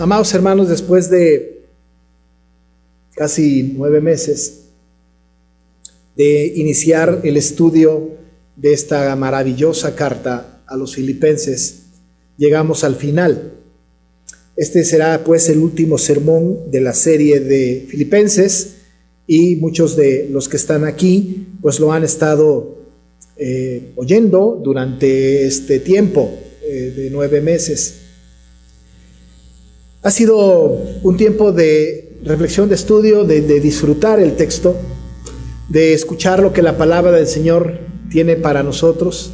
Amados hermanos, después de casi 9 meses de iniciar el estudio de esta maravillosa carta a los filipenses, llegamos al final. Este será pues el último sermón de la serie de Filipenses, y muchos de los que están aquí pues lo han estado oyendo durante este tiempo de 9 meses. Ha sido un tiempo de reflexión, de estudio, de disfrutar el texto, de escuchar lo que la palabra del Señor tiene para nosotros,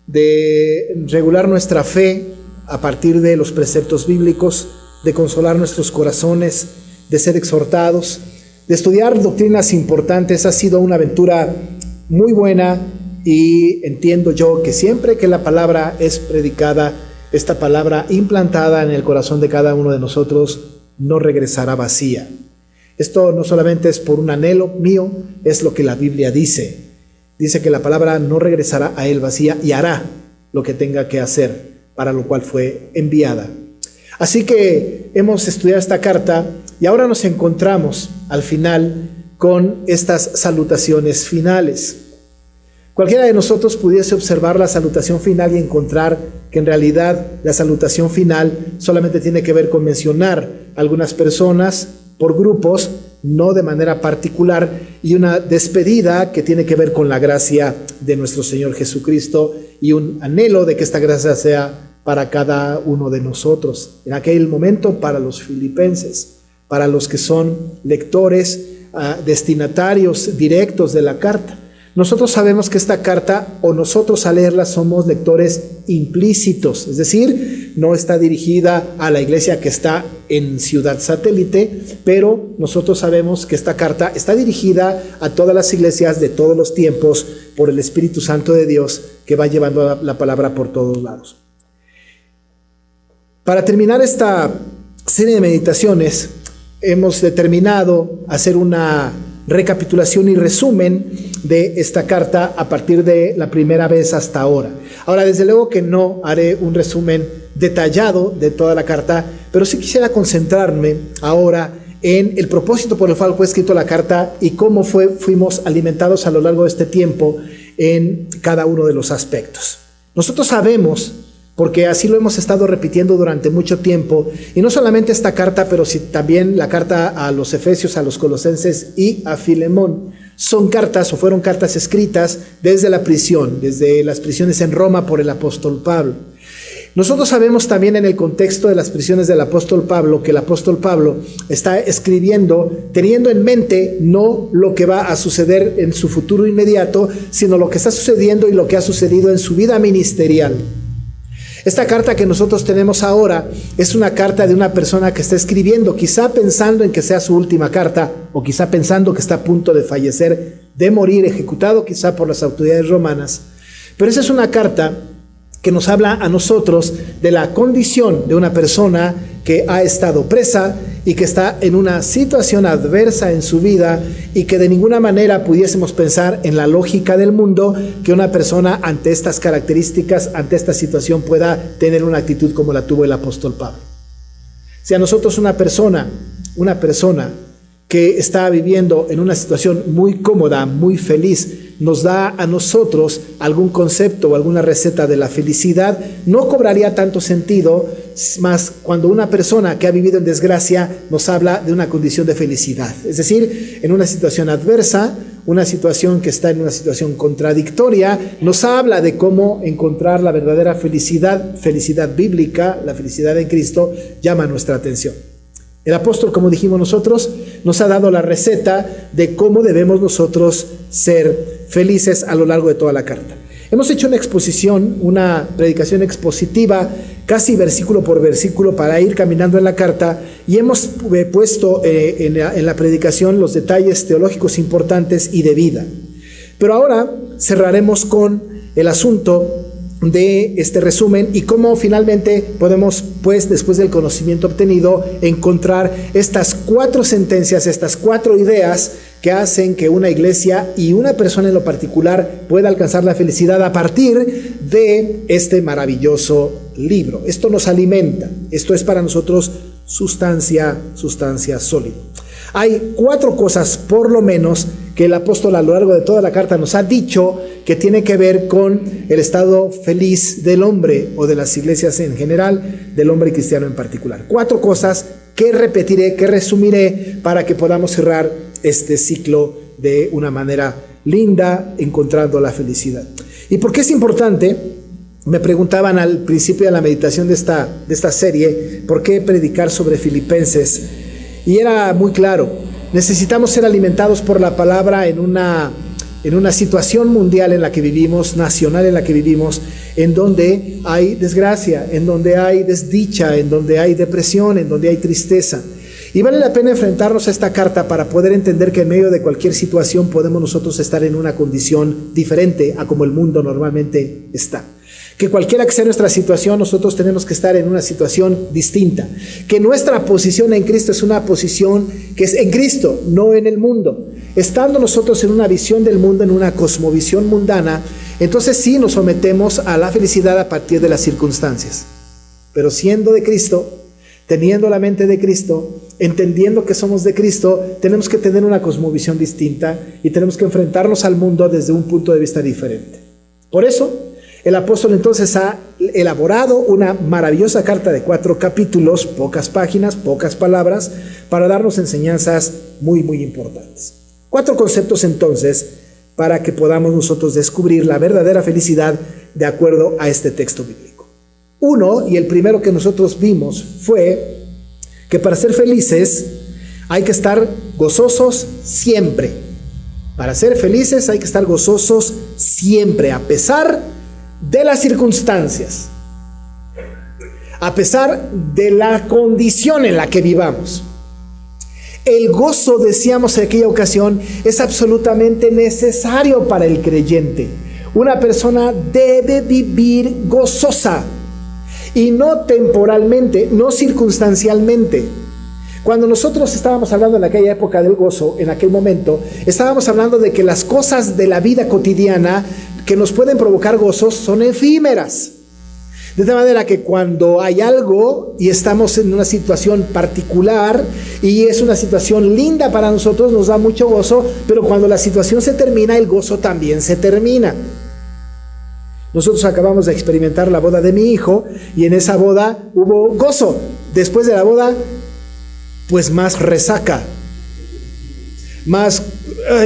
de regular nuestra fe a partir de los preceptos bíblicos, de consolar nuestros corazones, de ser exhortados, de estudiar doctrinas importantes. Ha sido una aventura muy buena, y entiendo yo que siempre que la palabra es predicada, esta palabra implantada en el corazón de cada uno de nosotros no regresará vacía. Esto no solamente es por un anhelo mío, es lo que la Biblia dice. Dice que la palabra no regresará a él vacía y hará lo que tenga que hacer, para lo cual fue enviada. Así que hemos estudiado esta carta y ahora nos encontramos al final con estas salutaciones finales. Cualquiera de nosotros pudiese observar la salutación final y encontrar que en realidad la salutación final solamente tiene que ver con mencionar a algunas personas por grupos, no de manera particular, y una despedida que tiene que ver con la gracia de nuestro Señor Jesucristo y un anhelo de que esta gracia sea para cada uno de nosotros. En aquel momento, para los filipenses, para los que son lectores, destinatarios directos de la carta. Nosotros sabemos que esta carta, o nosotros al leerla, somos lectores implícitos, es decir, no está dirigida a la iglesia que está en Ciudad Satélite, pero nosotros sabemos que esta carta está dirigida a todas las iglesias de todos los tiempos por el Espíritu Santo de Dios, que va llevando la palabra por todos lados. Para terminar esta serie de meditaciones, hemos determinado hacer una recapitulación y resumen de esta carta a partir de la primera vez hasta ahora. Ahora, desde luego que no haré un resumen detallado de toda la carta, pero sí quisiera concentrarme ahora en el propósito por el cual fue escrita la carta y cómo fuimos alimentados a lo largo de este tiempo en cada uno de los aspectos. Nosotros sabemos, porque así lo hemos estado repitiendo durante mucho tiempo, y no solamente esta carta, pero sí también la carta a los Efesios, a los Colosenses y a Filemón, son cartas o fueron cartas escritas desde la prisión, desde las prisiones en Roma por el apóstol Pablo. Nosotros sabemos también en el contexto de las prisiones del apóstol Pablo, que el apóstol Pablo está escribiendo teniendo en mente no lo que va a suceder en su futuro inmediato, sino lo que está sucediendo y lo que ha sucedido en su vida ministerial. Esta carta que nosotros tenemos ahora es una carta de una persona que está escribiendo, quizá pensando en que sea su última carta, o quizá pensando que está a punto de fallecer, de morir, ejecutado quizá por las autoridades romanas. Pero esa es una carta que nos habla a nosotros de la condición de una persona que ha estado presa y que está en una situación adversa en su vida, y que de ninguna manera pudiésemos pensar en la lógica del mundo que una persona ante estas características, ante esta situación, pueda tener una actitud como la tuvo el apóstol Pablo. Si a nosotros una persona que está viviendo en una situación muy cómoda, muy feliz, nos da a nosotros algún concepto o alguna receta de la felicidad, no cobraría tanto sentido más cuando una persona que ha vivido en desgracia nos habla de una condición de felicidad. Es decir, en una situación adversa, una situación que está en una situación contradictoria, nos habla de cómo encontrar la verdadera felicidad bíblica, la felicidad en Cristo, llama nuestra atención. El apóstol, como dijimos nosotros, nos ha dado la receta de cómo debemos nosotros ser felices a lo largo de toda la carta. Hemos hecho una exposición, una predicación expositiva, casi versículo por versículo, para ir caminando en la carta, y hemos puesto en la predicación los detalles teológicos importantes y de vida. Pero ahora cerraremos con el asunto de este resumen y cómo finalmente podemos, pues, después del conocimiento obtenido, encontrar estas 4 sentencias, estas 4 ideas que hacen que una iglesia y una persona en lo particular pueda alcanzar la felicidad a partir de este maravilloso libro. Esto nos alimenta, esto es para nosotros sustancia sólida. Hay 4 cosas, por lo menos, que el apóstol a lo largo de toda la carta nos ha dicho que tiene que ver con el estado feliz del hombre o de las iglesias en general, del hombre cristiano en particular. 4 cosas que repetiré, que resumiré para que podamos cerrar este ciclo de una manera linda, encontrando la felicidad. ¿Y por qué es importante? Me preguntaban al principio de la meditación de esta serie, ¿por qué predicar sobre Filipenses? Y era muy claro, necesitamos ser alimentados por la palabra en una situación mundial en la que vivimos, nacional en la que vivimos, en donde hay desgracia, en donde hay desdicha, en donde hay depresión, en donde hay tristeza. Y vale la pena enfrentarnos a esta carta para poder entender que en medio de cualquier situación podemos nosotros estar en una condición diferente a como el mundo normalmente está. Que cualquiera que sea nuestra situación, nosotros tenemos que estar en una situación distinta. Que nuestra posición en Cristo es una posición que es en Cristo, no en el mundo. Estando nosotros en una visión del mundo, en una cosmovisión mundana, entonces sí nos sometemos a la felicidad a partir de las circunstancias. Pero siendo de Cristo, teniendo la mente de Cristo, entendiendo que somos de Cristo, tenemos que tener una cosmovisión distinta y tenemos que enfrentarnos al mundo desde un punto de vista diferente. Por eso, el apóstol entonces ha elaborado una maravillosa carta de 4 capítulos, pocas páginas, pocas palabras, para darnos enseñanzas muy, muy importantes. 4 conceptos entonces para que podamos nosotros descubrir la verdadera felicidad de acuerdo a este texto bíblico. 1, y el primero que nosotros vimos, fue que para ser felices hay que estar gozosos siempre. Para ser felices hay que estar gozosos siempre, a pesar de las circunstancias, a pesar de la condición en la que vivamos. El gozo, decíamos en aquella ocasión, es absolutamente necesario para el creyente. Una persona debe vivir gozosa, y no temporalmente, no circunstancialmente. Cuando nosotros estábamos hablando en aquella época del gozo, en aquel momento, estábamos hablando de que las cosas de la vida cotidiana que nos pueden provocar gozos son efímeras. De tal manera que cuando hay algo y estamos en una situación particular y es una situación linda para nosotros, nos da mucho gozo, pero cuando la situación se termina, el gozo también se termina. Nosotros acabamos de experimentar la boda de mi hijo y en esa boda hubo gozo. Después de la boda, pues más resaca, más,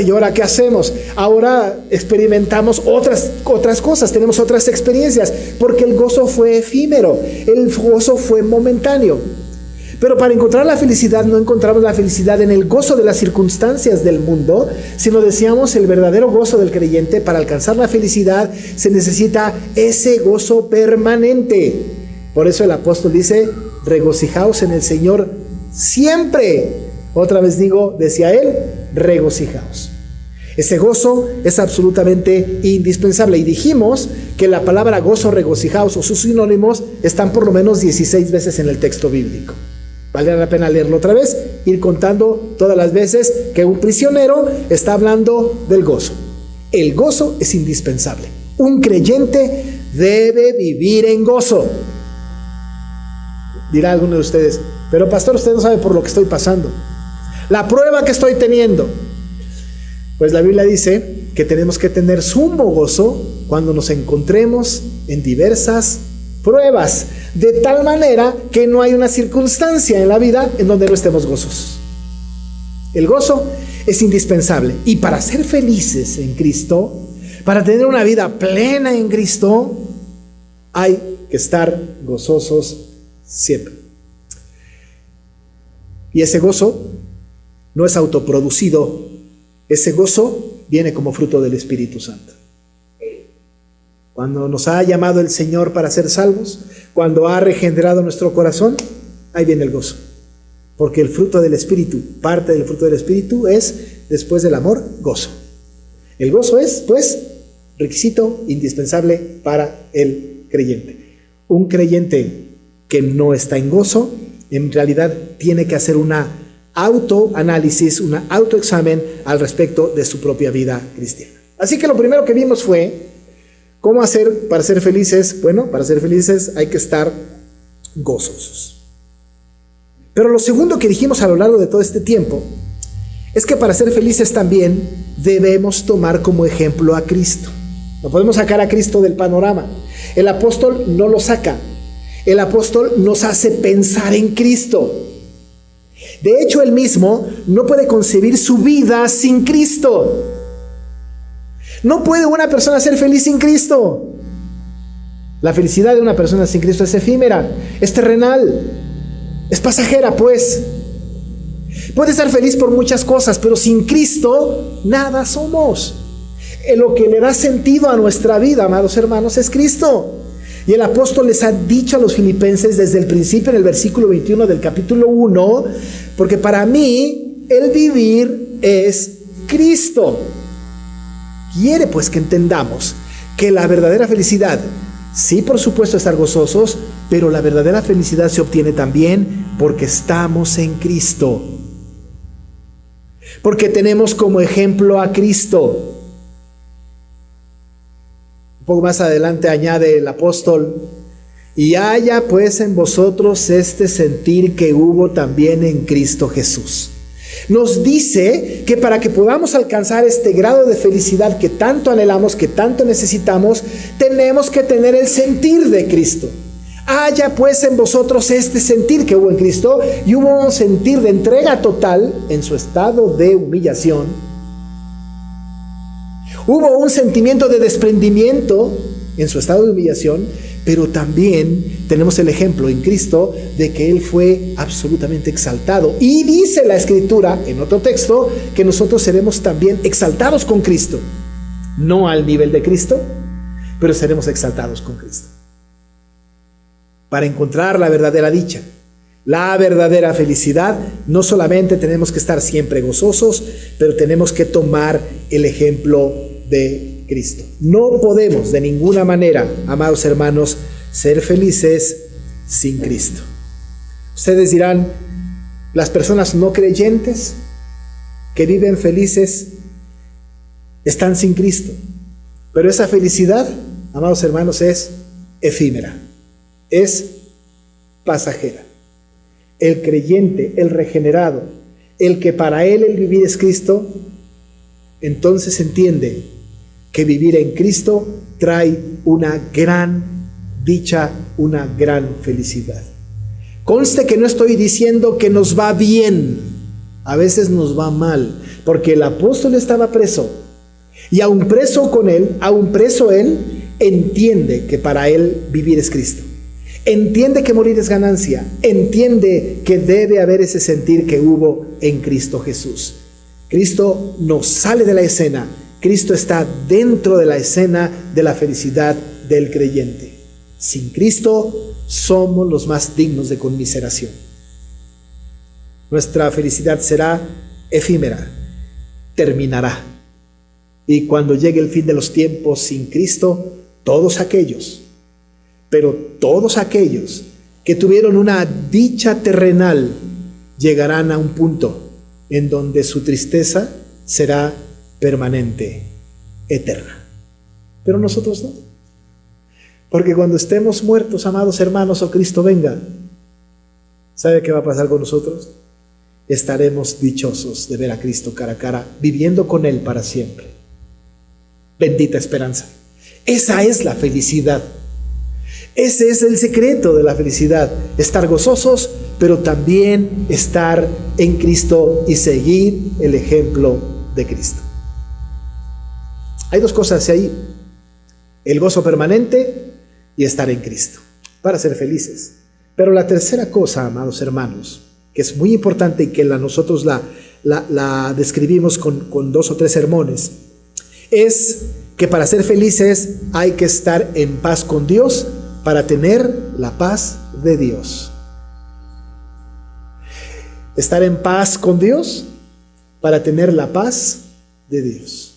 ¿y ahora qué hacemos? Ahora experimentamos otras cosas, tenemos otras experiencias, porque el gozo fue efímero, el gozo fue momentáneo. Pero para encontrar la felicidad, no encontramos la felicidad en el gozo de las circunstancias del mundo, sino deseamos el verdadero gozo del creyente. Para alcanzar la felicidad se necesita ese gozo permanente. Por eso el apóstol dice, regocijaos en el Señor siempre. Otra vez digo, decía él, regocijaos. Ese gozo es absolutamente indispensable. Y dijimos que la palabra gozo, regocijaos o sus sinónimos están por lo menos 16 veces en el texto bíblico. Vale la pena leerlo otra vez, ir contando todas las veces que un prisionero está hablando del gozo. El gozo es indispensable. Un creyente debe vivir en gozo. Dirá alguno de ustedes, pero pastor, usted no sabe por lo que estoy pasando. La prueba que estoy teniendo. Pues la Biblia dice que tenemos que tener sumo gozo cuando nos encontremos en diversas pruebas, de tal manera que no hay una circunstancia en la vida en donde no estemos gozosos. El gozo es indispensable, y para ser felices en Cristo, para tener una vida plena en Cristo, hay que estar gozosos siempre. Y ese gozo no es autoproducido, ese gozo viene como fruto del Espíritu Santo. Cuando nos ha llamado el Señor para ser salvos, cuando ha regenerado nuestro corazón, ahí viene el gozo. Porque el fruto del Espíritu, parte del fruto del Espíritu es, después del amor, gozo. El gozo es, pues, requisito indispensable para el creyente. Un creyente que no está en gozo, en realidad tiene que hacer una autoanálisis, un autoexamen al respecto de su propia vida cristiana. Así que lo primero que vimos fue ¿cómo hacer para ser felices? Bueno, para ser felices hay que estar gozosos. Pero lo segundo que dijimos a lo largo de todo este tiempo es que para ser felices también debemos tomar como ejemplo a Cristo. No podemos sacar a Cristo del panorama. El apóstol no lo saca. El apóstol nos hace pensar en Cristo. De hecho, él mismo no puede concebir su vida sin Cristo. No puede una persona ser feliz sin Cristo. La felicidad de una persona sin Cristo es efímera, es terrenal, es pasajera, pues. Puede estar feliz por muchas cosas, pero sin Cristo nada somos. Lo que le da sentido a nuestra vida, amados hermanos, es Cristo. Y el apóstol les ha dicho a los filipenses desde el principio, en el versículo 21 del capítulo 1, porque para mí el vivir es Cristo. Quiere pues que entendamos que la verdadera felicidad, sí, por supuesto, estar gozosos, pero la verdadera felicidad se obtiene también porque estamos en Cristo. Porque tenemos como ejemplo a Cristo. Un poco más adelante añade el apóstol: y haya pues en vosotros este sentir que hubo también en Cristo Jesús. Nos dice que para que podamos alcanzar este grado de felicidad que tanto anhelamos, que tanto necesitamos, tenemos que tener el sentir de Cristo. Haya pues en vosotros este sentir que hubo en Cristo, y hubo un sentir de entrega total en su estado de humillación. Hubo un sentimiento de desprendimiento en su estado de humillación, pero también tenemos el ejemplo en Cristo de que Él fue absolutamente exaltado. Y dice la Escritura en otro texto que nosotros seremos también exaltados con Cristo. No al nivel de Cristo, pero seremos exaltados con Cristo. Para encontrar la verdadera dicha, la verdadera felicidad, no solamente tenemos que estar siempre gozosos, pero tenemos que tomar el ejemplo de Cristo. No podemos de ninguna manera, amados hermanos, ser felices sin Cristo. Ustedes dirán, las personas no creyentes que viven felices están sin Cristo. Pero esa felicidad, amados hermanos, es efímera, es pasajera. El creyente, el regenerado, el que para él el vivir es Cristo, entonces entiende que vivir en Cristo trae una gran dicha, una gran felicidad. Conste que no estoy diciendo que nos va bien, a veces nos va mal, porque el apóstol estaba preso, y aún preso con él, aún preso él, entiende que para él vivir es Cristo. Entiende que morir es ganancia, entiende que debe haber ese sentir que hubo en Cristo Jesús. Cristo no sale de la escena, Cristo está dentro de la escena de la felicidad del creyente. Sin Cristo somos los más dignos de conmiseración. Nuestra felicidad será efímera, terminará. Y cuando llegue el fin de los tiempos sin Cristo, todos aquellos, pero todos aquellos que tuvieron una dicha terrenal llegarán a un punto en donde su tristeza será permanente, eterna. Pero nosotros no. Porque cuando estemos muertos, amados hermanos, o Cristo venga, ¿sabe qué va a pasar con nosotros? Estaremos dichosos de ver a Cristo cara a cara, viviendo con Él para siempre. Bendita esperanza. Esa es la felicidad. Ese es el secreto de la felicidad. Estar gozosos, pero también estar en Cristo y seguir el ejemplo de Cristo. Hay dos cosas ahí: el gozo permanente y estar en Cristo para ser felices. Pero la tercera cosa, amados hermanos, que es muy importante y que nosotros la describimos con 2 o 3 sermones, es que para ser felices hay que estar en paz con Dios para tener la paz de Dios. Estar en paz con Dios para tener la paz de Dios.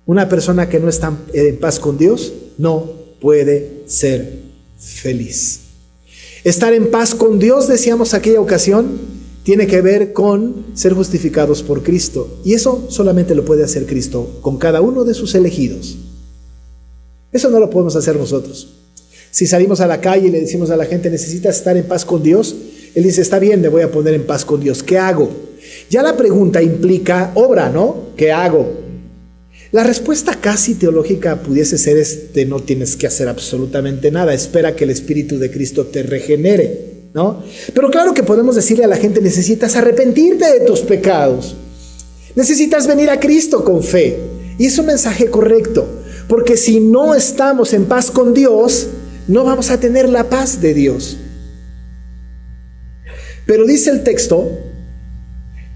Una persona que no está en paz con Dios no puede ser feliz. Estar en paz con Dios, decíamos aquella ocasión, tiene que ver con ser justificados por Cristo. Y eso solamente lo puede hacer Cristo con cada uno de sus elegidos. Eso no lo podemos hacer nosotros. Si salimos a la calle y le decimos a la gente, ¿necesitas estar en paz con Dios? Él dice, está bien, me voy a poner en paz con Dios. ¿Qué hago? Ya la pregunta implica obra, ¿no? ¿Qué hago? La respuesta casi teológica pudiese ser no tienes que hacer absolutamente nada, espera que el Espíritu de Cristo te regenere, ¿no? Pero claro que podemos decirle a la gente, necesitas arrepentirte de tus pecados, necesitas venir a Cristo con fe. Y es un mensaje correcto, porque si no estamos en paz con Dios, no vamos a tener la paz de Dios. Pero dice el texto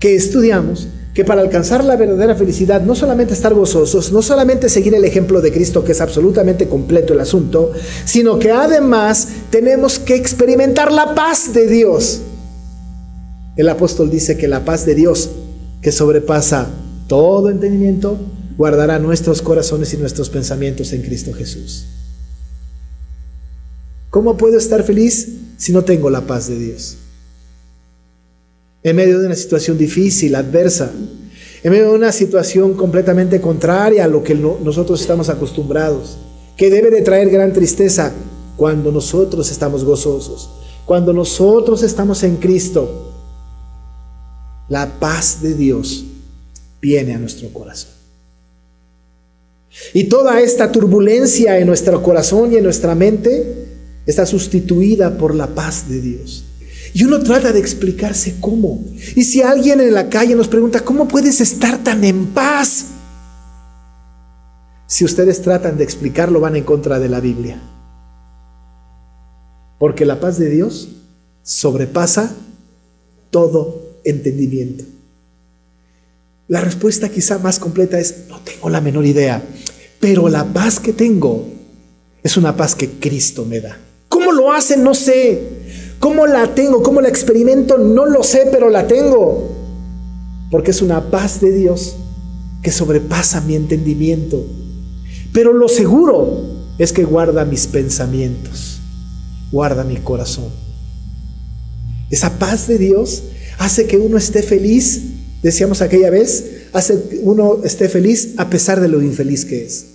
que estudiamos que para alcanzar la verdadera felicidad, no solamente estar gozosos, no solamente seguir el ejemplo de Cristo, que es absolutamente completo el asunto, sino que además tenemos que experimentar la paz de Dios. El apóstol dice que la paz de Dios, que sobrepasa todo entendimiento, guardará nuestros corazones y nuestros pensamientos en Cristo Jesús. ¿Cómo puedo estar feliz si no tengo la paz de Dios? En medio de una situación difícil, adversa, en medio de una situación completamente contraria a lo que nosotros estamos acostumbrados, que debe de traer gran tristeza, cuando nosotros estamos gozosos, cuando nosotros estamos en Cristo, la paz de Dios viene a nuestro corazón. Y toda esta turbulencia en nuestro corazón y en nuestra mente está sustituida por la paz de Dios. Y uno trata de explicarse cómo. Y si alguien en la calle nos pregunta, ¿cómo puedes estar tan en paz? Si ustedes tratan de explicarlo, van en contra de la Biblia. Porque la paz de Dios sobrepasa todo entendimiento. La respuesta quizá más completa es, no tengo la menor idea, pero la paz que tengo es una paz que Cristo me da. ¿Cómo lo hace? No sé. ¿Cómo la tengo? ¿Cómo la experimento? No lo sé, pero la tengo. Porque es una paz de Dios que sobrepasa mi entendimiento. Pero lo seguro es que guarda mis pensamientos, guarda mi corazón. Esa paz de Dios hace que uno esté feliz, decíamos aquella vez, hace que uno esté feliz a pesar de lo infeliz que es.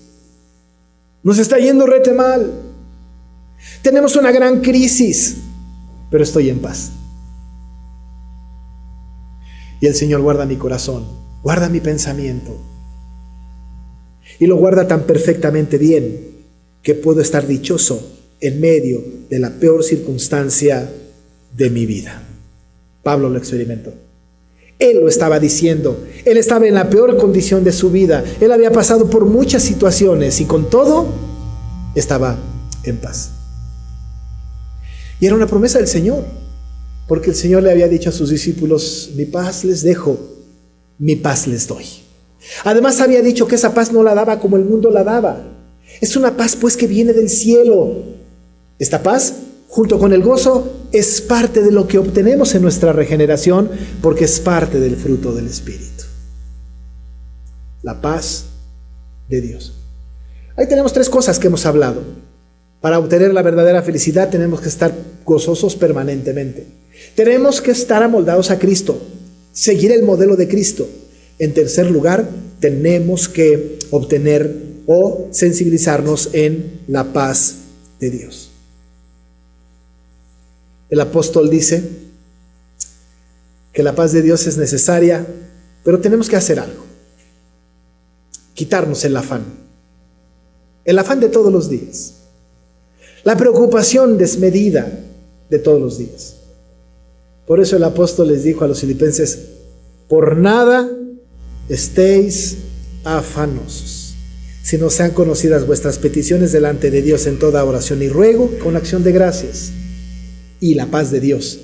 Nos está yendo rete mal. Tenemos una gran crisis, pero estoy en paz. Y el Señor guarda mi corazón, guarda mi pensamiento. Y lo guarda tan perfectamente bien que puedo estar dichoso en medio de la peor circunstancia de mi vida. Pablo lo experimentó. Él lo estaba diciendo. Él estaba en la peor condición de su vida. Él había pasado por muchas situaciones y con todo estaba en paz. Y era una promesa del Señor, porque el Señor le había dicho a sus discípulos, mi paz les dejo, mi paz les doy. Además había dicho que esa paz no la daba como el mundo la daba. Es una paz pues que viene del cielo. Esta paz, junto con el gozo, es parte de lo que obtenemos en nuestra regeneración, porque es parte del fruto del Espíritu. La paz de Dios. Ahí tenemos tres cosas que hemos hablado. Para obtener la verdadera felicidad tenemos que estar gozosos permanentemente. Tenemos que estar amoldados a Cristo, seguir el modelo de Cristo. En tercer lugar, tenemos que obtener o sensibilizarnos en la paz de Dios. El apóstol dice que la paz de Dios es necesaria, pero tenemos que hacer algo. Quitarnos el afán de todos los días. La preocupación desmedida de todos los días. Por eso el apóstol les dijo a los filipenses, por nada estéis afanosos, sino sean conocidas vuestras peticiones delante de Dios en toda oración y ruego con acción de gracias. Y la paz de Dios,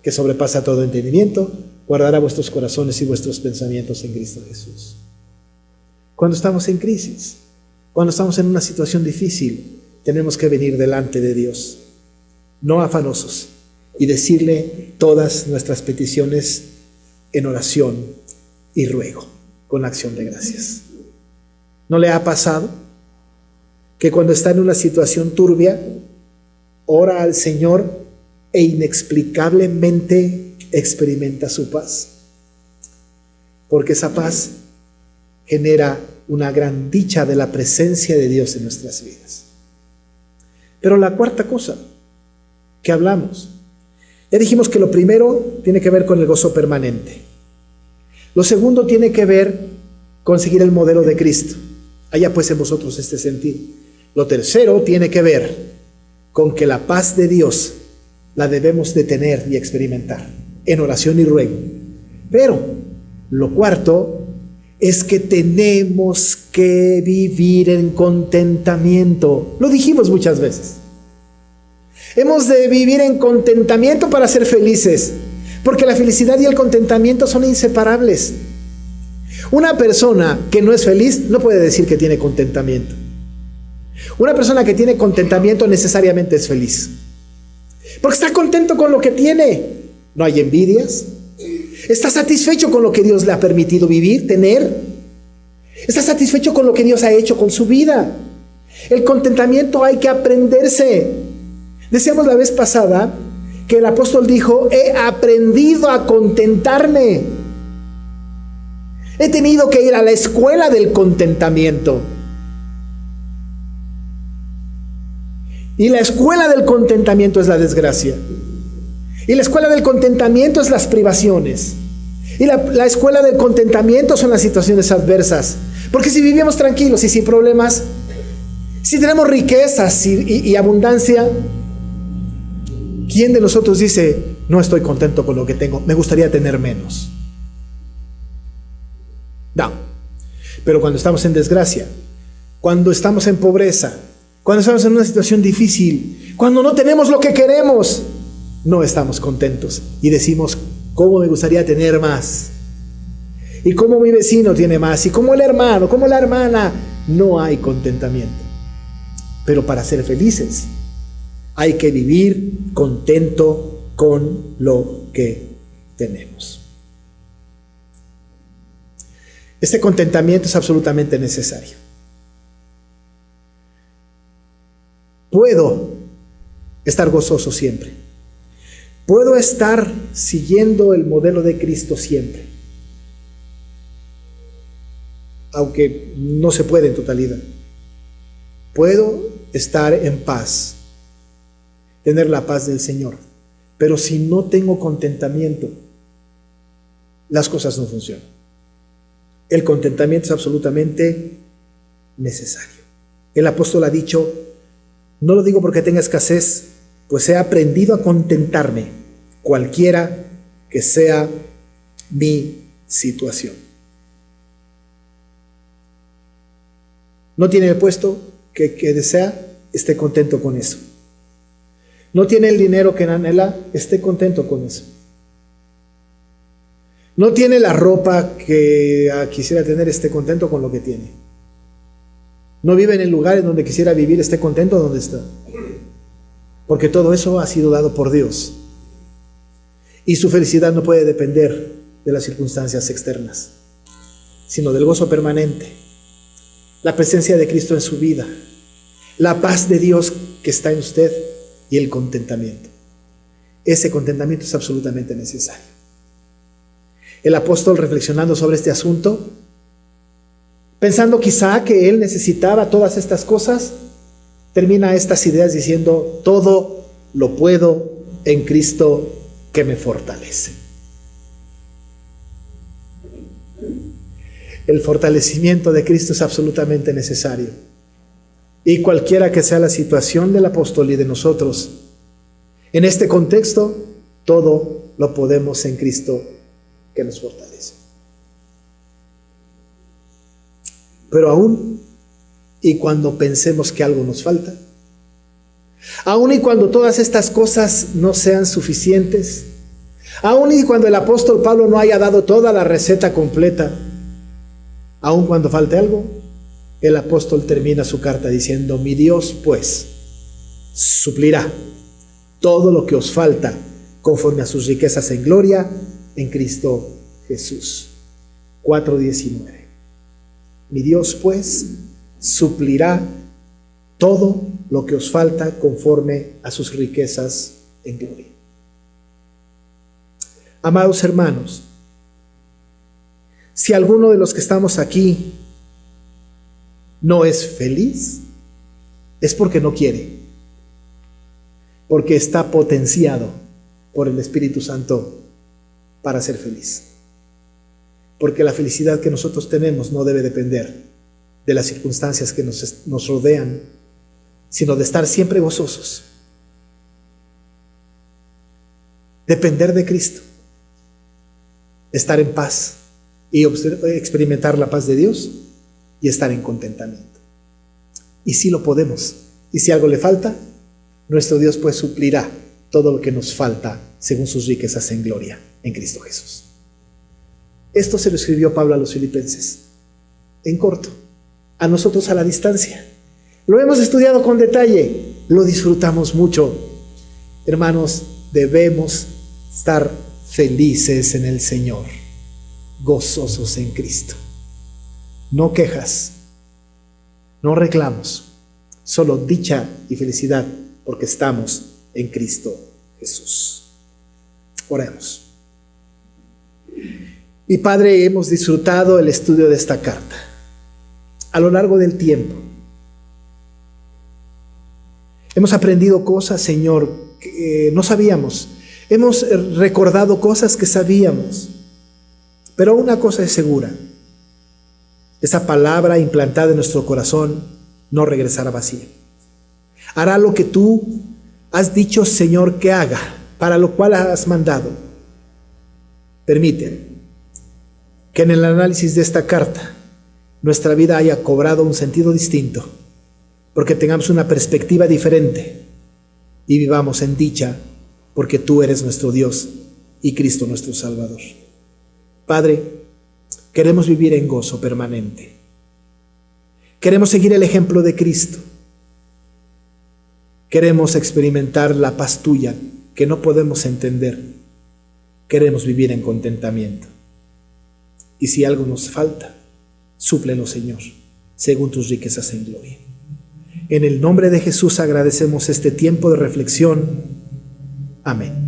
que sobrepasa todo entendimiento, guardará vuestros corazones y vuestros pensamientos en Cristo Jesús. Cuando estamos en crisis, cuando estamos en una situación difícil, tenemos que venir delante de Dios, no afanosos, y decirle todas nuestras peticiones en oración y ruego, con acción de gracias. ¿No le ha pasado que cuando está en una situación turbia, ora al Señor e inexplicablemente experimenta su paz? Porque esa paz genera una gran dicha de la presencia de Dios en nuestras vidas. Pero la cuarta cosa que hablamos, ya dijimos que lo primero tiene que ver con el gozo permanente. Lo segundo tiene que ver con seguir el modelo de Cristo. Haya pues en vosotros este sentido. Lo tercero tiene que ver con que la paz de Dios la debemos de tener y experimentar en oración y ruego. Pero lo cuarto es que tenemos que vivir en contentamiento. Lo dijimos muchas veces. Hemos de vivir en contentamiento para ser felices, porque la felicidad y el contentamiento son inseparables. Una persona que no es feliz no puede decir que tiene contentamiento. Una persona que tiene contentamiento necesariamente es feliz, porque está contento con lo que tiene. No hay envidias. Está satisfecho con lo que Dios le ha permitido vivir, tener. Está satisfecho con lo que Dios ha hecho con su vida. El contentamiento hay que aprenderse. Decíamos la vez pasada que el apóstol dijo: he aprendido a contentarme. He tenido que ir a la escuela del contentamiento. Y la escuela del contentamiento es la desgracia. Y la escuela del contentamiento es las privaciones. Y la escuela del contentamiento son las situaciones adversas. Porque si vivimos tranquilos y sin problemas, si tenemos riquezas y abundancia, ¿quién de nosotros dice: no estoy contento con lo que tengo, me gustaría tener menos? No. Pero cuando estamos en desgracia, cuando estamos en pobreza, cuando estamos en una situación difícil, cuando no tenemos lo que queremos, no estamos contentos y decimos: ¿cómo me gustaría tener más? Y cómo mi vecino tiene más, y cómo el hermano, cómo la hermana. No hay contentamiento. Pero para ser felices hay que vivir contento con lo que tenemos. Este contentamiento es absolutamente necesario. Puedo estar gozoso siempre. Puedo estar siguiendo el modelo de Cristo siempre, aunque no se puede en totalidad. Puedo estar en paz, tener la paz del Señor, pero si no tengo contentamiento, las cosas no funcionan. El contentamiento es absolutamente necesario. El apóstol ha dicho: no lo digo porque tenga escasez, pues he aprendido a contentarme, cualquiera que sea mi situación. No tiene el puesto que desea, esté contento con eso. No tiene el dinero que anhela, esté contento con eso. No tiene la ropa que quisiera tener, esté contento con lo que tiene. No vive en el lugar en donde quisiera vivir, esté contento donde está. Porque todo eso ha sido dado por Dios. Y su felicidad no puede depender de las circunstancias externas, sino del gozo permanente, la presencia de Cristo en su vida, la paz de Dios que está en usted y el contentamiento. Ese contentamiento es absolutamente necesario. El apóstol, reflexionando sobre este asunto, pensando quizá que él necesitaba todas estas cosas, termina estas ideas diciendo: todo lo puedo en Cristo que me fortalece. El fortalecimiento de Cristo es absolutamente necesario. Y cualquiera que sea la situación del apóstol y de nosotros, en este contexto, todo lo podemos en Cristo que nos fortalece. Pero aún y cuando pensemos que algo nos falta, aún y cuando todas estas cosas no sean suficientes, aún y cuando el apóstol Pablo no haya dado toda la receta completa, aún cuando falte algo, el apóstol termina su carta diciendo: mi Dios pues suplirá todo lo que os falta conforme a sus riquezas en gloria en Cristo Jesús. 4:19. Mi Dios pues suplirá todo lo que os falta conforme a sus riquezas en gloria. Amados hermanos, si alguno de los que estamos aquí no es feliz, es porque no quiere. porque está potenciado por el Espíritu Santo para ser feliz. Porque la felicidad que nosotros tenemos no debe depender de las circunstancias que nos rodean, sino de estar siempre gozosos. Depender de Cristo, estar en paz y experimentar la paz de Dios y estar en contentamiento. Y si lo podemos, y si algo le falta, nuestro Dios pues suplirá todo lo que nos falta según sus riquezas en gloria en Cristo Jesús. Esto se lo escribió Pablo a los filipenses, en corto, a nosotros a la distancia. Lo hemos estudiado con detalle, lo disfrutamos mucho. Hermanos, debemos estar felices en el Señor, gozosos en Cristo. No quejas, no reclamos, solo dicha y felicidad porque estamos en Cristo Jesús. Oremos. Y Padre, hemos disfrutado el estudio de esta carta a lo largo del tiempo. Hemos aprendido cosas, Señor, que no sabíamos. Hemos recordado cosas que sabíamos. Pero una cosa es segura: esa palabra implantada en nuestro corazón no regresará vacía. Hará lo que tú has dicho, Señor, que haga, para lo cual has mandado. Permite que en el análisis de esta carta nuestra vida haya cobrado un sentido distinto, porque tengamos una perspectiva diferente y vivamos en dicha, porque tú eres nuestro Dios y Cristo nuestro Salvador. Padre, queremos vivir en gozo permanente. Queremos seguir el ejemplo de Cristo. Queremos experimentar la paz tuya que no podemos entender. Queremos vivir en contentamiento. Y si algo nos falta, súplelo, Señor, según tus riquezas en gloria. En el nombre de Jesús agradecemos este tiempo de reflexión. Amén.